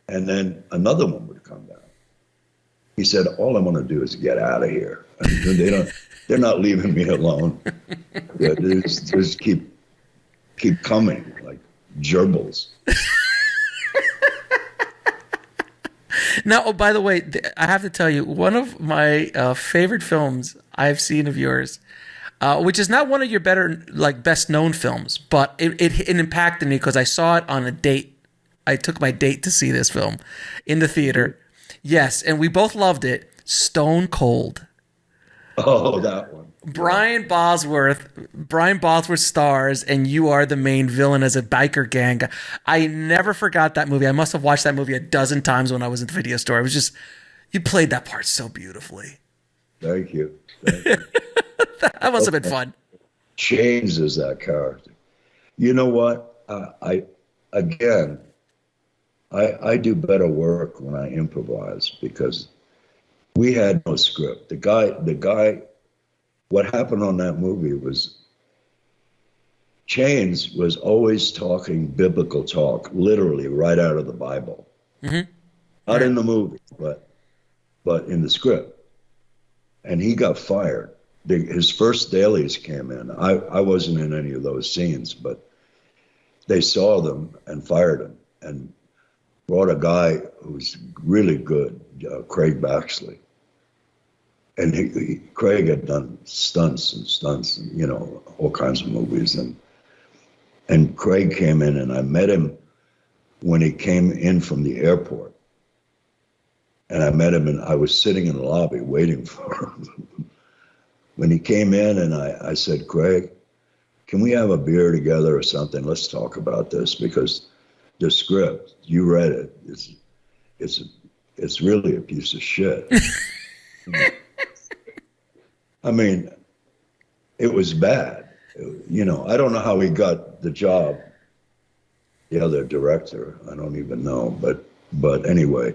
And then another one would come down. He said, all I want to do is get out of here. They're not leaving me alone. Yeah, they just keep coming like gerbils. Now, oh, by the way, I have to tell you, one of my favorite films I've seen of yours, which is not one of your best known films, but it impacted me because I saw it on a date. I took my date to see this film in the theater. Yes, and we both loved it. Stone Cold. Oh, that one. Brian Bosworth stars, and you are the main villain as a biker gang. I never forgot that movie. I must have watched that movie a dozen times when I was in the video store. It was just, you played that part so beautifully. Thank you. Thank you. That must have been fun. Chains is that character. You know what? I do better work when I improvise because we had no script. The guy, what happened on that movie was Chains was always talking biblical talk, literally right out of the Bible. Mm-hmm. Not in the movie, but in the script. And he got fired. His first dailies came in. I wasn't in any of those scenes, but they saw them and fired him and brought a guy who's really good, Craig Baxley. And Craig had done stunts and, you know, all kinds of movies. And Craig came in, and I met him when he came in from the airport. And I met him, and I was sitting in the lobby waiting for him. When he came in, and I said, Craig, can we have a beer together or something? Let's talk about this, because the script, you read it, it's really a piece of shit. I mean, it was bad. You know, I don't know how he got the job, the other director. I don't even know. But anyway,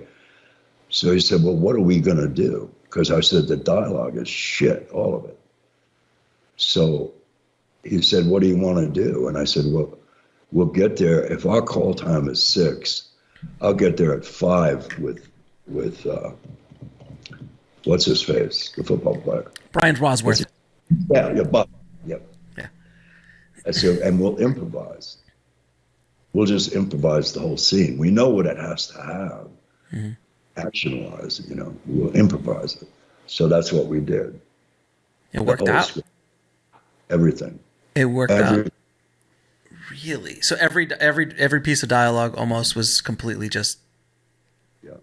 so he said, well, what are we going to do? Because I said, the dialogue is shit, all of it. So he said, what do you want to do? And I said, well, we'll get there. If our call time is 6, I'll get there at 5 with what's his face, the football player. Brian Rosworth. Yeah, Bob. Yep. Yeah. I said, and we'll improvise. We'll just improvise the whole scene. We know what it has to have, mm-hmm. action-wise. You know, we'll improvise it. So that's what we did. It worked out. Script, everything. It worked out. Really? So every piece of dialogue almost was completely just. Yeah.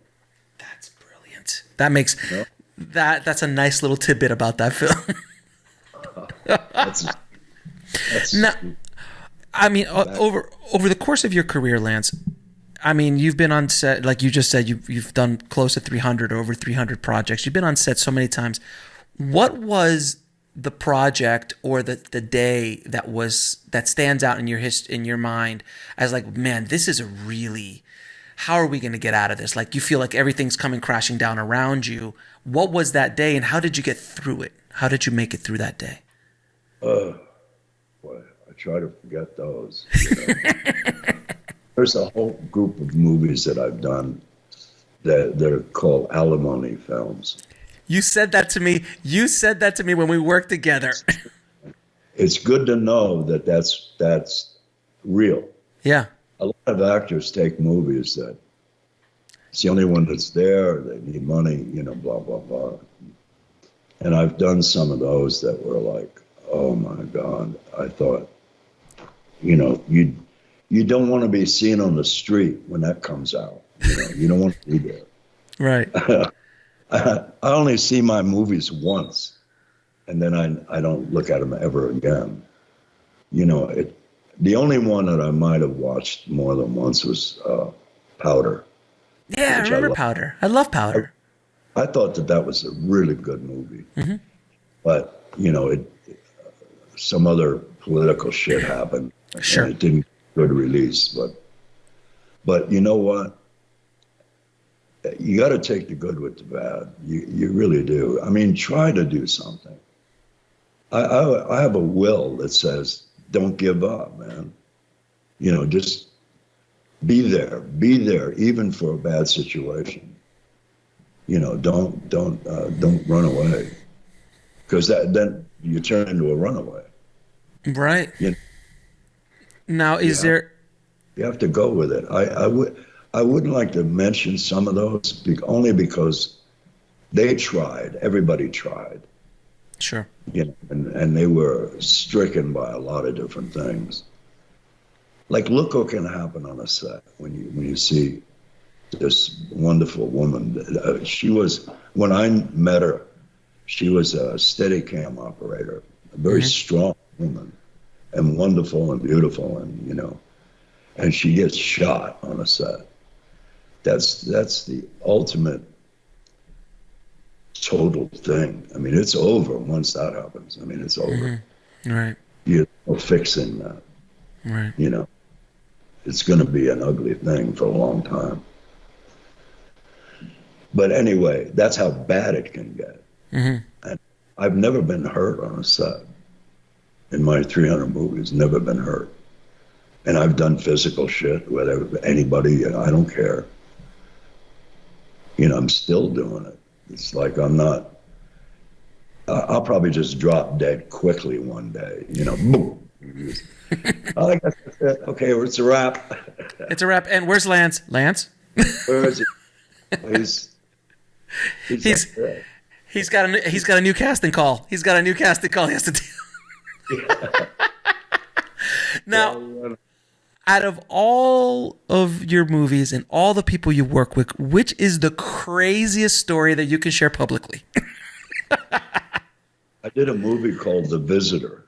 That's brilliant. That makes. Yeah. That's a nice little tidbit about that film. that's now, I mean, over the course of your career, Lance, I mean, you've been on set, like you just said, you've done close to 300 or over 300 projects. You've been on set so many times. What was the project or the day that stands out in your mind as like, man, this is a really, how are we going to get out of this? Like, you feel like everything's coming crashing down around you. What was that day, and how did you get through it? How did you make it through that day? Boy, I try to forget those. You know? There's a whole group of movies that I've done that are called alimony films. You said that to me. You said that to me when we worked together. It's good to know that that's real. Yeah. A lot of actors take movies that it's the only one that's there, they need money, you know, blah, blah, blah. And I've done some of those that were like, oh my God, I thought, you know, you don't want to be seen on the street when that comes out. You know, you don't want to be there. Right. I only see my movies once, and then I don't look at them ever again. You know, the only one that I might have watched more than once was Powder. Yeah, I remember Powder. I love Powder. I thought that was a really good movie. Mm-hmm. But, you know, some other political shit happened. Sure. And it didn't go to release. But you know what? You got to take the good with the bad. You really do. I mean, try to do something. I have a will that says, don't give up, man. You know, just be there, even for a bad situation. You know, don't run away, because then you turn into a runaway. Right. You know? Now, you have to go with it. I wouldn't like to mention some of those only because they tried. Everybody tried. Sure. You know, and they were stricken by a lot of different things. Like, look what can happen on a set when you see this wonderful woman. When I met her, she was a Steadicam operator, a very mm-hmm. strong woman, and wonderful and beautiful, and you know, and she gets shot on a set. That's the ultimate total thing. I mean, it's over once that happens. I mean, it's over. Right. You're fixing that. Right. You know, it's going to be an ugly thing for a long time. But anyway, that's how bad it can get. And I've never been hurt on a set. In my 300 movies, never been hurt. And I've done physical shit with anybody, and I don't care. You know, I'm still doing it. It's like I'm not, I'll probably just drop dead quickly one day, you know, boom. I think that's it. Okay, it's a wrap. It's a wrap. And where's Lance? Lance? Where is he? He's got a new casting call. He's got a new casting call he has to do. Now, out of all of your movies and all the people you work with, which is the craziest story that you can share publicly? I did a movie called The Visitor.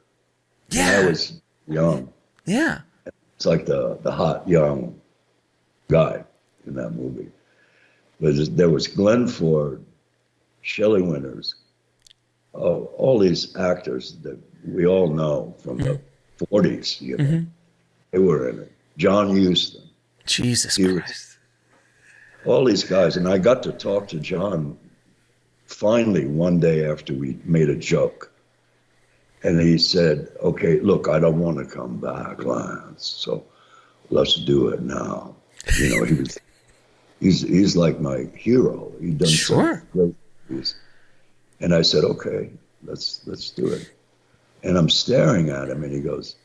Yeah. When I was young. Yeah. It's like the hot young guy in that movie. But there was Glenn Ford, Shelley Winters, all these actors that we all know from the 40s, you know. They were in it. John Huston. Jesus Christ. All these guys. And I got to talk to John finally one day after we made a joke. And he said, okay, look, I don't want to come back, Lance, so let's do it now. You know, he's like my hero. He'd done some great movies. And I said, okay, let's do it. And I'm staring at him, and he goes,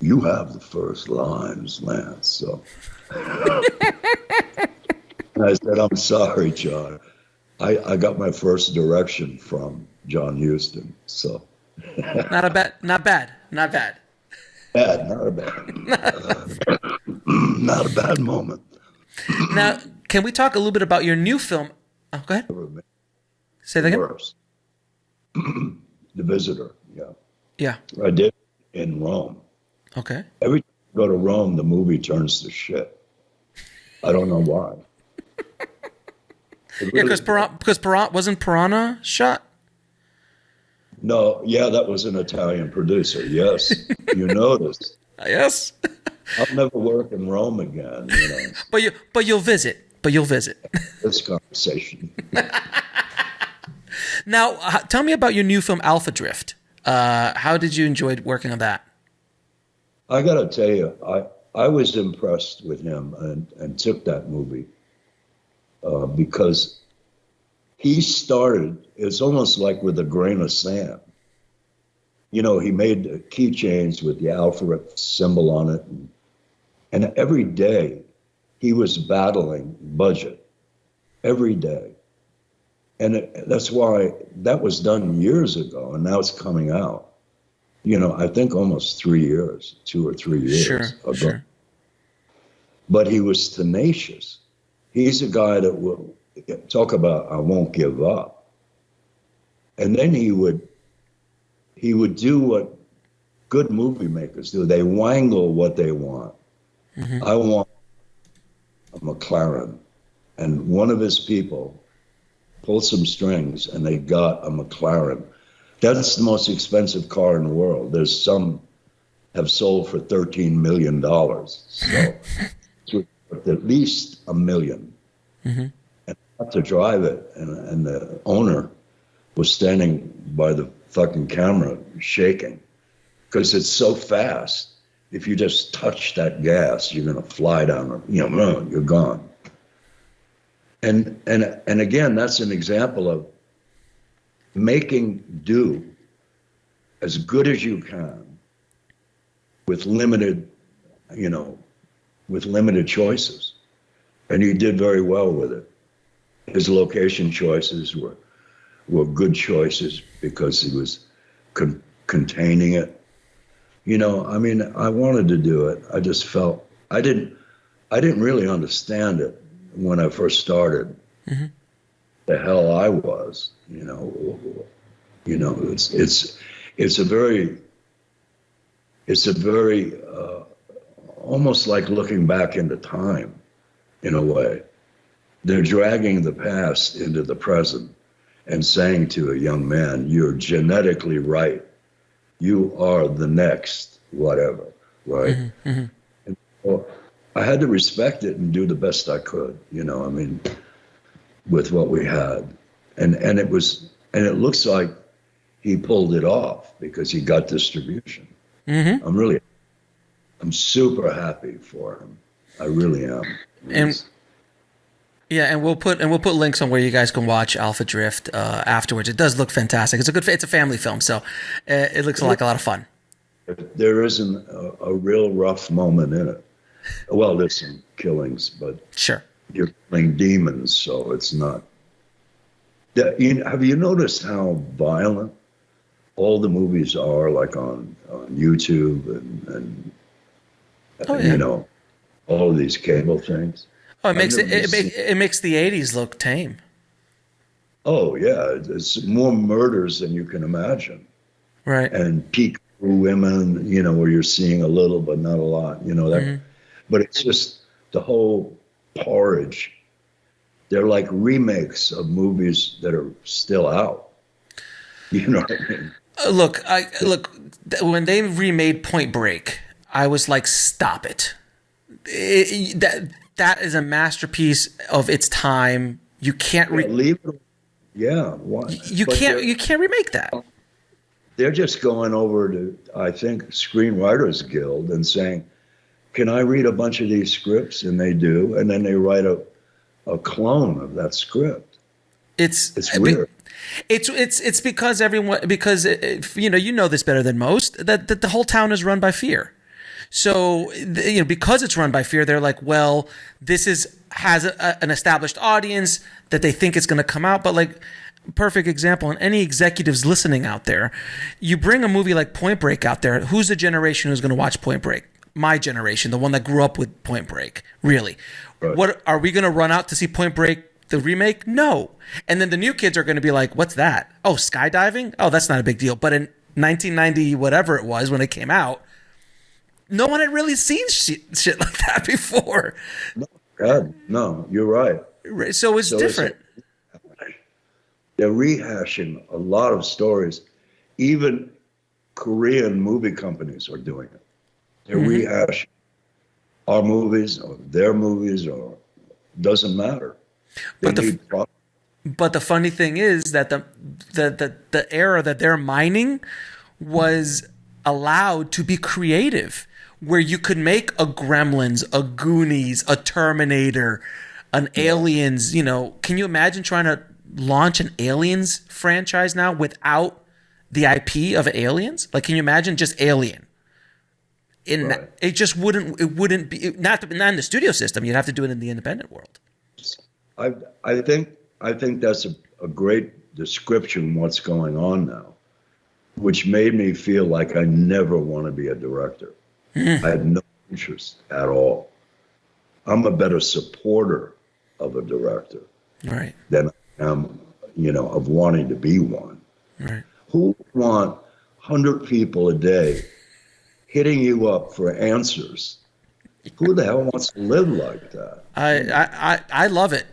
you have the first lines, Lance. So and I said, I'm sorry, John. I got my first direction from John Huston. So not bad. Bad, not a bad moment. Now, can we talk a little bit about your new film? Oh, go ahead. Say that again. The Visitor, yeah. Yeah. I did in Rome. Okay. Every time I go to Rome, the movie turns to shit. I don't know why. Yeah, because wasn't Piranha shot? No, yeah, that was an Italian producer. Yes, you noticed. Yes. I'll never work in Rome again. You know. But you'll visit. This conversation. Now, tell me about your new film, Alpha Drift. How did you enjoy working on that? I got to tell you, I was impressed with him and took that movie because he started, it's almost like with a grain of sand. You know, he made keychains with the alphabet symbol on it. And every day he was battling budget. Every day. And that's why that was done years ago, and now it's coming out. You know, I think almost 3 years, 2 or 3 years ago. Sure. But he was tenacious. He's a guy that will talk about, I won't give up. And then he would do what good movie makers do. They wangle what they want. I want a McLaren. And one of his people pulled some strings and they got a McLaren. That's the most expensive car in the world. There's some have sold for $13 million. So it's at least $1 million. And I got to drive it, and the owner was standing by the fucking camera shaking because it's so fast. If you just touch that gas, you're going to fly down, you're gone. And again, that's an example of making do as good as you can with limited choices. And he did very well with it. His location choices were good choices because he was containing it. You know, I mean, I wanted to do it. I just felt I didn't really understand it when I first started. The hell I was, it's a very almost like looking back into time in a way. They're dragging the past into the present and saying to a young man, "You're genetically right. You are the next whatever," right? Mm-hmm, mm-hmm. And so I had to respect it and do the best I could, you know, I mean, with what we had. And it looks like he pulled it off because he got distribution. Mm-hmm. I'm super happy for him. I really am. And we'll put links on where you guys can watch Alpha Drift afterwards. It does look fantastic. It's a family film, so it looks like a lot of fun. There isn't a real rough moment in it. Well, there's some killings, but sure, you're killing demons, so it's not. Have you noticed how violent all the movies are, like on YouTube and you know, all of these cable things? Oh, it makes the 80s look tame. Oh yeah, it's more murders than you can imagine. Right. And peak women, you know, where you're seeing a little but not a lot, you know that. Mm-hmm. But it's just the whole porridge. They're like remakes of movies that are still out. You know what I mean? Look. When they remade Point Break, I was like, "Stop it!" That is a masterpiece of its time. You can't leave it. Yeah, why? You can't remake that. They're just going over to, I think, Screenwriters Guild and saying, "Can I read a bunch of these scripts?" And they do, and then they write a clone of that script. It's weird. It's because you know this better than most, that the whole town is run by fear. So because it's run by fear, they're like, well, this has an established audience that they think it's going to come out. But like, perfect example, and any executives listening out there, you bring a movie like Point Break out there. Who's the generation who's going to watch Point Break? My generation, the one that grew up with Point Break. Really, right. What are we going to run out to see Point Break? The remake? No. And then the new kids are going to be like, what's that? Oh, skydiving? Oh, that's not a big deal. But in 1990, whatever it was when it came out, no one had really seen shit like that before. No, God, no, you're right. So it's different. They're rehashing a lot of stories. Even Korean movie companies are doing it. They're rehashing our movies or their movies, or doesn't matter. But the funny thing is that the era that they're mining was allowed to be creative, where you could make a Gremlins, a Goonies, a Terminator, an Aliens. You know, can you imagine trying to launch an Aliens franchise now without the IP of Aliens? Like, can you imagine just Alien? Right. It just wouldn't. It wouldn't be not in the studio system. You'd have to do it in the independent world. I think that's a great description of what's going on now, which made me feel like I never want to be a director. I had no interest at all. I'm a better supporter of a director, right, than I am, of wanting to be one. Right. Who would want 100 people a day hitting you up for answers? Who the hell wants to live like that? I love it.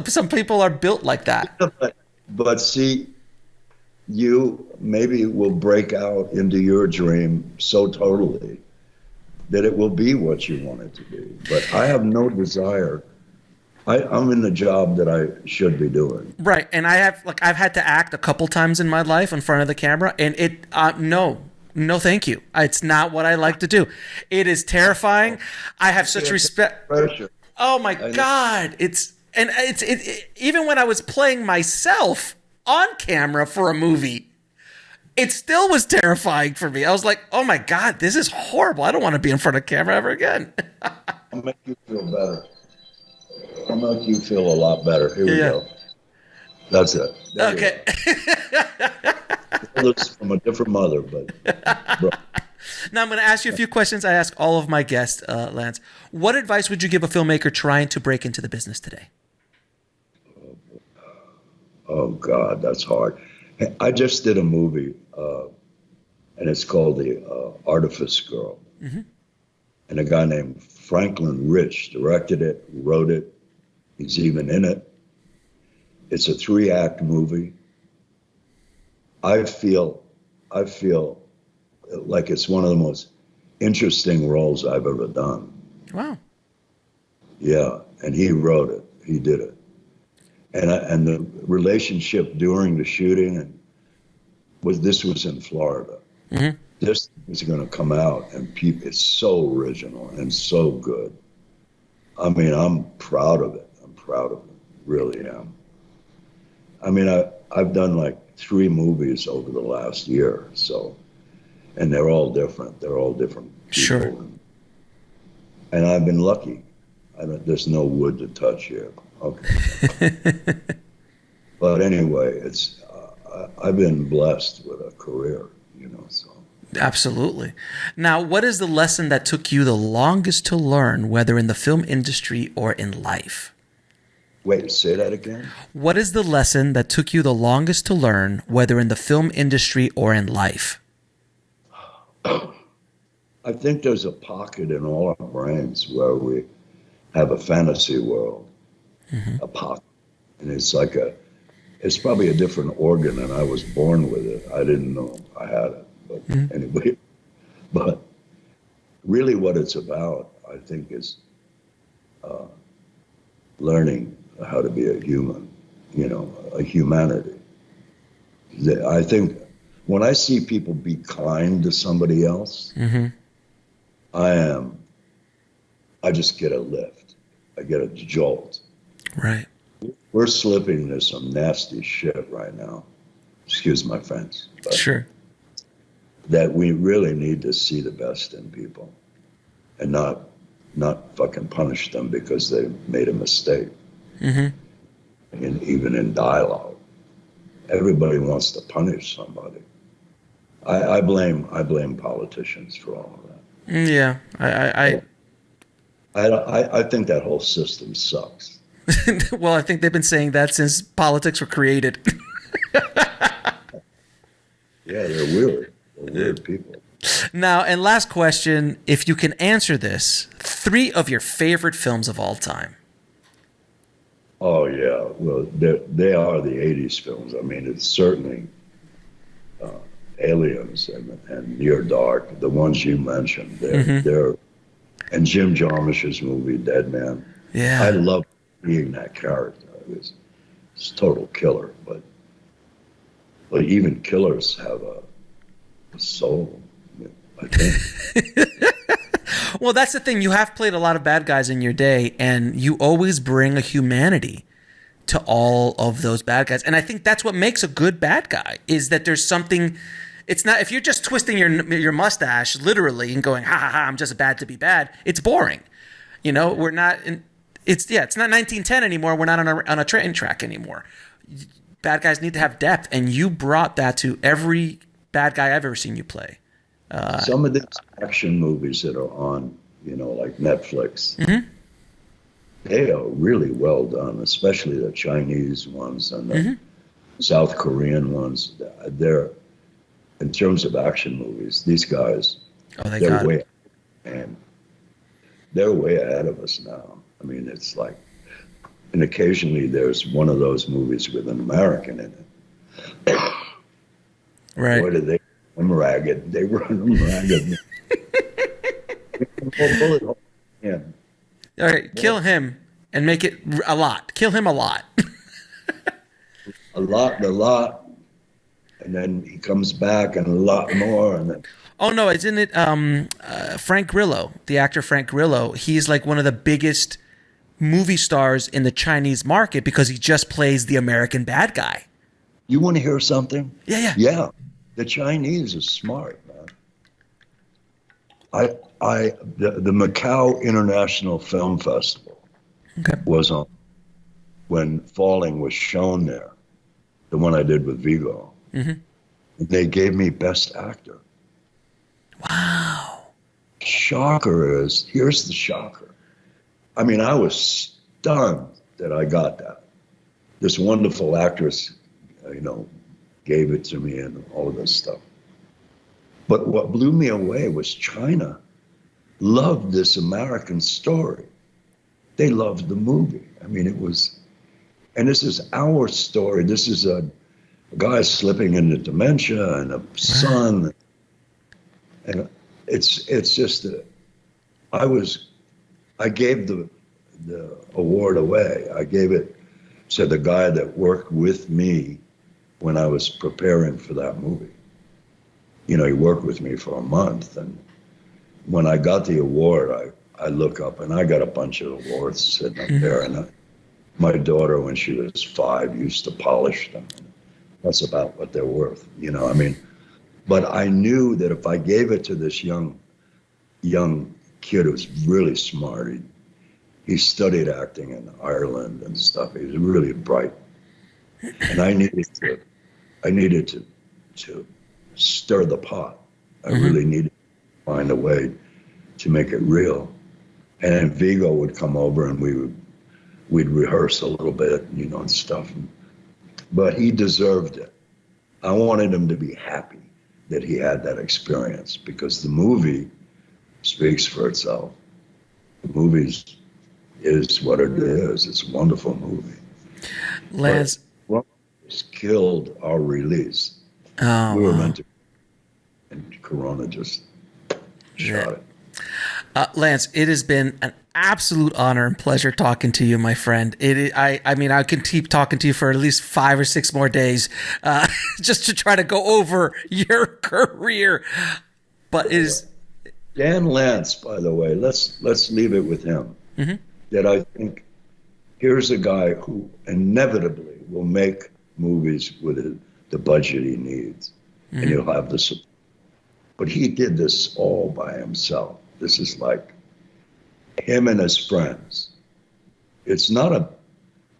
Some people are built like that. But see, you maybe will break out into your dream so totally that it will be what you want it to be. But I have no desire. I'm in the job that I should be doing. Right, and I've had to act a couple times in my life in front of the camera, and no, thank you. It's not what I like to do. It is terrifying. I have such respect. Pressure. Oh my God! It's even when I was playing myself on camera for a movie, it still was terrifying for me. I was like, oh my God, this is horrible. I don't want to be in front of camera ever again. I'll make you feel better. I'll make you feel a lot better. Here we go. That's it. There okay. It looks from a different mother, but. Bro. Now I'm going to ask you a few questions I ask all of my guests, Lance. What advice would you give a filmmaker trying to break into the business today? Oh God, that's hard. I just did a movie, and it's called The Artifice Girl. Mm-hmm. And a guy named Franklin Rich directed it, wrote it. He's even in it. It's a 3-act movie. I feel like it's one of the most interesting roles I've ever done. Wow. Yeah, and he wrote it. He did it. And the relationship during the shooting this was in Florida. Mm-hmm. This is going to come out, and it's so original and so good. I mean, I'm proud of it. Really am. I mean, I've done like 3 movies over the last year, so, and they're all different. They're all different people. Sure. And I've been lucky. There's no wood to touch here. Okay. But anyway, I've been blessed with a career, so. Absolutely. Now, what is the lesson that took you the longest to learn, whether in the film industry or in life? Wait, say that again? What is the lesson that took you the longest to learn, whether in the film industry or in life? I think there's a pocket in all our brains where we have a fantasy world, a pocket. And it's probably a different organ, and I was born with it. I didn't know I had it. But anyway, but really what it's about, I think, is learning how to be a human, a humanity. I think when I see people be kind to somebody else, I just get a lift. I get a jolt. Right. We're slipping into some nasty shit right now. Excuse my French. Sure. That we really need to see the best in people and not fucking punish them because they made a mistake. And even in dialogue, everybody wants to punish somebody. I blame politicians for all of that. Yeah, I think that whole system sucks. Well, I think they've been saying that since politics were created. Yeah, they're weird. They're weird people. Now, and last question, if you can answer this, 3 of your favorite films of all time. Oh, yeah. Well, they are the 80s films. I mean, it's certainly Aliens and Near Dark, the ones you mentioned. They're and Jim Jarmusch's movie, Dead Man. Yeah. I love being that character. It's total killer. But even killers have a soul, I think. Well, that's the thing. You have played a lot of bad guys in your day, and you always bring a humanity to all of those bad guys. And I think that's what makes a good bad guy, is that there's something. It's not, if you're just twisting your mustache literally and going, ha ha ha, I'm just bad to be bad, it's boring. We're not in, it's not 1910 anymore. We're not on a train track anymore. Bad guys need to have depth, and you brought that to every bad guy I've ever seen you play. Some of these action movies that are on, like Netflix, they are really well done, especially the Chinese ones and the South Korean ones. They're, in terms of action movies, these guys, they're way ahead of us now. I mean, it's like, and occasionally there's one of those movies with an American in it. Right. Boy, did they run them ragged. They run them ragged. Yeah. All right, kill him and make it a lot. Kill him a lot. a lot. And then he comes back and a lot more. And then. Oh, no, isn't it Frank Grillo, the actor Frank Grillo? He's like one of the biggest movie stars in the Chinese market because he just plays the American bad guy. You want to hear something? Yeah. Yeah. The Chinese are smart, man. The Macau International Film Festival was on when Falling was shown there, the one I did with Vigo. They gave me Best Actor. Wow. Shocker is, here's the shocker. I mean, I was stunned that I got that. This wonderful actress, gave it to me and all of this stuff. But what blew me away was China loved this American story. They loved the movie. I mean, it was, and this is our story. This is a guy slipping into dementia and a son. And it's just I gave the award away. I gave it to the guy that worked with me when I was preparing for that movie. You know, he worked with me for a month, and when I got the award, I look up and I got a bunch of awards sitting up there, and my daughter, when she was 5, used to polish them. That's about what they're worth, you know. I mean, but I knew that if I gave it to this young kid who was really smart, he studied acting in Ireland and stuff. He was really bright, and I needed to stir the pot. I really needed to find a way to make it real. And then Vigo would come over and we'd rehearse a little bit, you know, and stuff. But he deserved it. I wanted him to be happy that he had that experience, because the movie speaks for itself. The movie is what it is. It's a wonderful movie. Lance, but killed our release. Oh, we were meant to, and Corona just shot it. Lance, it has been an absolute honor and pleasure talking to you, my friend. I mean, I can keep talking to you for at least 5 or 6 more days, just to try to go over your career. But it is Dan Lance, by the way. Let's leave it with him. That I think here's a guy who inevitably will make movies with the budget he needs, and he'll have the support. But he did this all by himself. This is like him and his friends. It's not a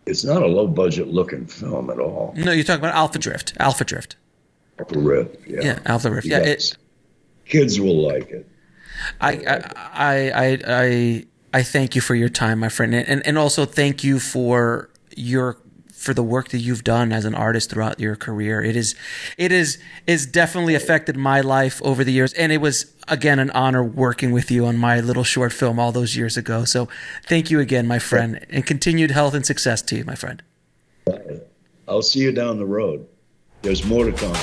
low budget looking film at all. No, you're talking about Alpha Drift. Alpha Rift, yeah. Yeah, Alpha Rift. Yeah, kids will like it. I thank you for your time, my friend, and also thank you for the work that you've done as an artist throughout your career. It is definitely affected my life over the years, and it was again an honor working with you on my little short film all those years ago. So thank you again, my friend, and continued health and success to you, my friend. I'll see you down the road. There's more to come.